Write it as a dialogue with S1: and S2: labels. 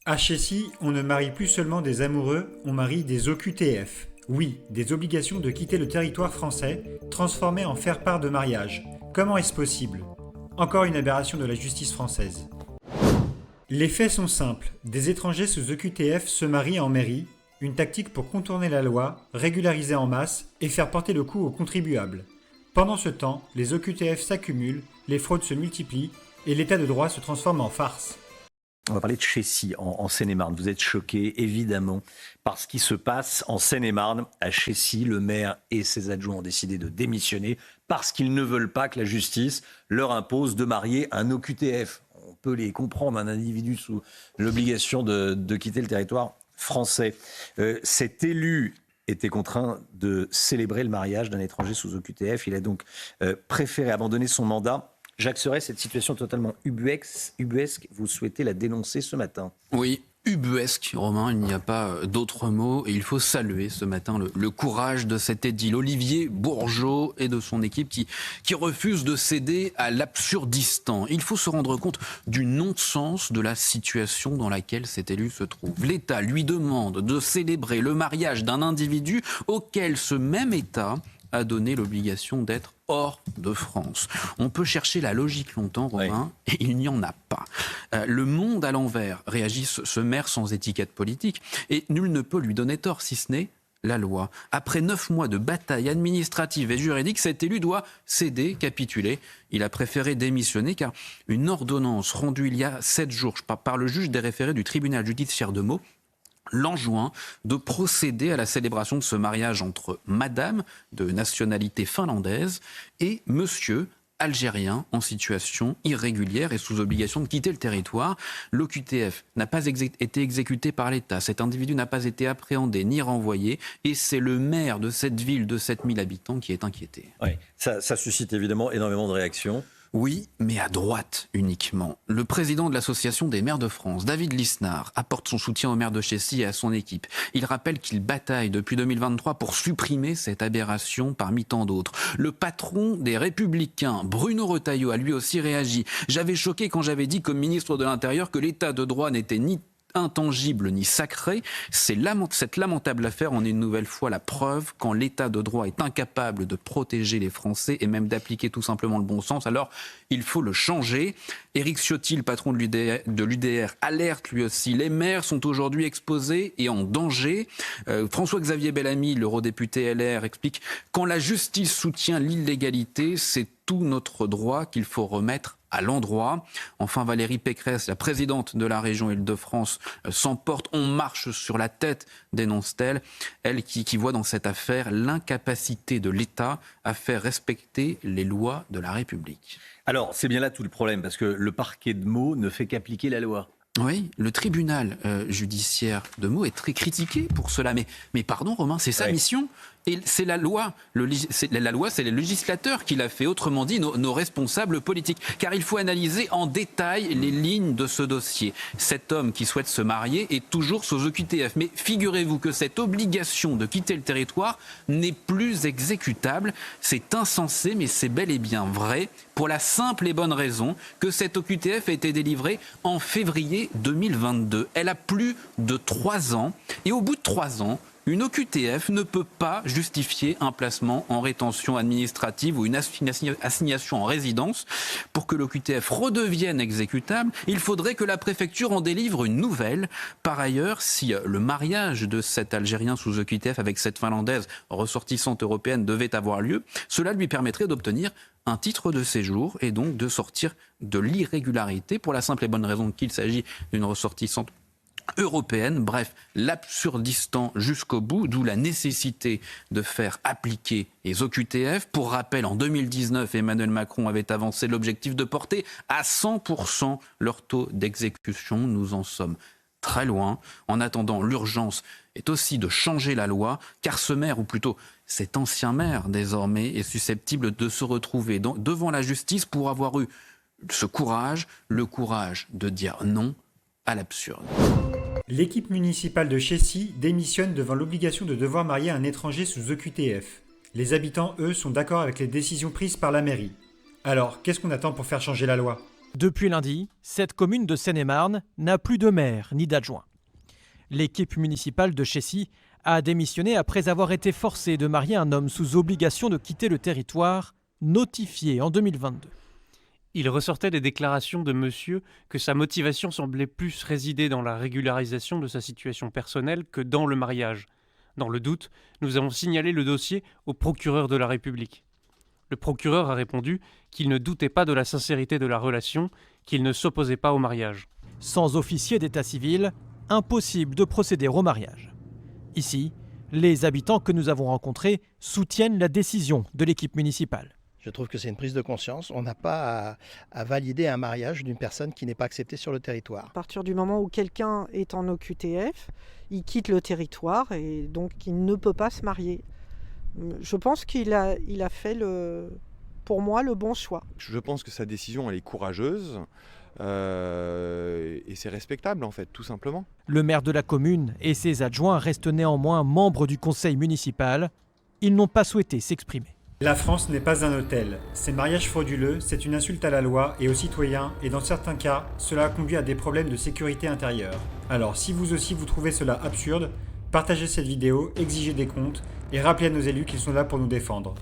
S1: À Chessy, on ne marie plus seulement des amoureux, on marie des OQTF. Oui, des obligations de quitter le territoire français, transformées en faire-part de mariage. Comment est-ce possible? Encore une aberration de la justice française. Les faits sont simples. Des étrangers sous OQTF se marient en mairie, une tactique pour contourner la loi, régulariser en masse et faire porter le coup aux contribuables. Pendant ce temps, les OQTF s'accumulent, les fraudes se multiplient et l'état de droit se transforme en farce.
S2: On va parler de Chessy, en Seine-et-Marne. Vous êtes choqués, évidemment, par ce qui se passe en Seine-et-Marne. À Chessy, le maire et ses adjoints ont décidé de démissionner parce qu'ils ne veulent pas que la justice leur impose de marier un OQTF. On peut les comprendre, un individu sous l'obligation de quitter le territoire français. Cet élu était contraint de célébrer le mariage d'un étranger sous OQTF. Il a donc préféré abandonner son mandat. Jacques Serret, cette situation totalement ubuesque, vous souhaitez la dénoncer ce matin?
S3: Oui, ubuesque, Romain, il n'y a pas d'autre mot. Et il faut saluer ce matin le courage de cet édile, Olivier Bourgeault, et de son équipe qui refuse de céder à l'absurdistan. Il faut se rendre compte du non-sens de la situation dans laquelle cet élu se trouve. L'État lui demande de célébrer le mariage d'un individu auquel ce même État a donné l'obligation d'être hors de France. On peut chercher la logique longtemps, Romain, et il n'y en a pas. Le monde à l'envers réagit ce maire sans étiquette politique, et nul ne peut lui donner tort, si ce n'est la loi. Après 9 mois de bataille administrative et juridique, cet élu doit céder, capituler. Il a préféré démissionner car une ordonnance rendue il y a 7 jours par le juge des référés du tribunal judiciaire de Meaux l'enjoint de procéder à la célébration de ce mariage entre madame, de nationalité finlandaise, et monsieur, algérien, en situation irrégulière et sous obligation de quitter le territoire. L'OQTF n'a pas été exécuté par l'État. Cet individu n'a pas été appréhendé ni renvoyé. Et c'est le maire de cette ville de 7000 habitants qui est inquiété.
S2: Oui, ça suscite évidemment énormément de réactions.
S3: Oui, mais à droite uniquement. Le président de l'Association des maires de France, David Lisnard, apporte son soutien au maire de Chessy et à son équipe. Il rappelle qu'il bataille depuis 2023 pour supprimer cette aberration parmi tant d'autres. Le patron des Républicains, Bruno Retailleau, a lui aussi réagi. J'avais choqué quand j'avais dit comme ministre de l'Intérieur que l'état de droit n'était ni intangible ni sacré. Cette lamentable affaire en est une nouvelle fois la preuve. Quand l'état de droit est incapable de protéger les Français et même d'appliquer tout simplement le bon sens, alors il faut le changer. Éric Ciotti, le patron de l'UDR, alerte lui aussi. Les maires sont aujourd'hui exposés et en danger. François-Xavier Bellamy, l'eurodéputé LR, explique « Quand la justice soutient l'illégalité, c'est tout notre droit qu'il faut remettre à l'endroit ». Enfin, Valérie Pécresse, la présidente de la région Île-de-France, s'emporte. On marche sur la tête, dénonce-t-elle. Elle qui voit dans cette affaire l'incapacité de l'État à faire respecter les lois de la République.
S2: Alors, c'est bien là tout le problème, parce que le parquet de Meaux ne fait qu'appliquer la loi.
S3: Oui, le tribunal judiciaire de Meaux est très critiqué pour cela. Mais pardon, Romain, c'est sa mission. Et c'est la loi. La loi, c'est les législateurs qui l'a fait. Autrement dit, nos responsables politiques. Car il faut analyser en détail les lignes de ce dossier. Cet homme qui souhaite se marier est toujours sous OQTF. Mais figurez-vous que cette obligation de quitter le territoire n'est plus exécutable. C'est insensé, mais c'est bel et bien vrai. Pour la simple et bonne raison que cette OQTF a été délivrée en février 2022. Elle a plus de 3 ans. Et au bout de 3 ans, une OQTF ne peut pas justifier un placement en rétention administrative ou une assignation en résidence. Pour que l'OQTF redevienne exécutable, il faudrait que la préfecture en délivre une nouvelle. Par ailleurs, si le mariage de cet Algérien sous OQTF avec cette Finlandaise ressortissante européenne devait avoir lieu, cela lui permettrait d'obtenir un titre de séjour et donc de sortir de l'irrégularité pour la simple et bonne raison qu'il s'agit d'une ressortissante européenne. Bref, l'absurdistan jusqu'au bout, d'où la nécessité de faire appliquer les OQTF. Pour rappel, en 2019, Emmanuel Macron avait avancé l'objectif de porter à 100% leur taux d'exécution. Nous en sommes très loin. En attendant, l'urgence est aussi de changer la loi, car ce maire, ou plutôt cet ancien maire désormais, est susceptible de se retrouver devant la justice pour avoir eu ce courage, le courage de dire non à l'absurde.
S1: L'équipe municipale de Chessy démissionne devant l'obligation de devoir marier un étranger sous OQTF. Les habitants, eux, sont d'accord avec les décisions prises par la mairie. Alors, qu'est-ce qu'on attend pour faire changer la loi ?
S4: Depuis lundi, cette commune de Seine-et-Marne n'a plus de maire ni d'adjoint. L'équipe municipale de Chécy a démissionné après avoir été forcée de marier un homme sous obligation de quitter le territoire, notifié en 2022.
S5: Il ressortait des déclarations de monsieur que sa motivation semblait plus résider dans la régularisation de sa situation personnelle que dans le mariage. Dans le doute, nous avons signalé le dossier au procureur de la République. Le procureur a répondu qu'il ne doutait pas de la sincérité de la relation, qu'il ne s'opposait pas au mariage.
S4: Sans officier d'état civil, impossible de procéder au mariage. Ici, les habitants que nous avons rencontrés soutiennent la décision de l'équipe municipale.
S6: Je trouve que c'est une prise de conscience. On n'a pas à valider un mariage d'une personne qui n'est pas acceptée sur le territoire.
S7: À partir du moment où quelqu'un est en OQTF, il quitte le territoire et donc il ne peut pas se marier. Je pense qu'il a fait, pour moi, le bon choix.
S8: Je pense que sa décision, elle est courageuse et c'est respectable, en fait, tout simplement.
S4: Le maire de la commune et ses adjoints restent néanmoins membres du conseil municipal. Ils n'ont pas souhaité s'exprimer.
S1: La France n'est pas un hôtel. Ces mariages frauduleux, c'est une insulte à la loi et aux citoyens, et dans certains cas, cela a conduit à des problèmes de sécurité intérieure. Alors, si vous aussi vous trouvez cela absurde, partagez cette vidéo, exigez des comptes, et rappelez à nos élus qu'ils sont là pour nous défendre.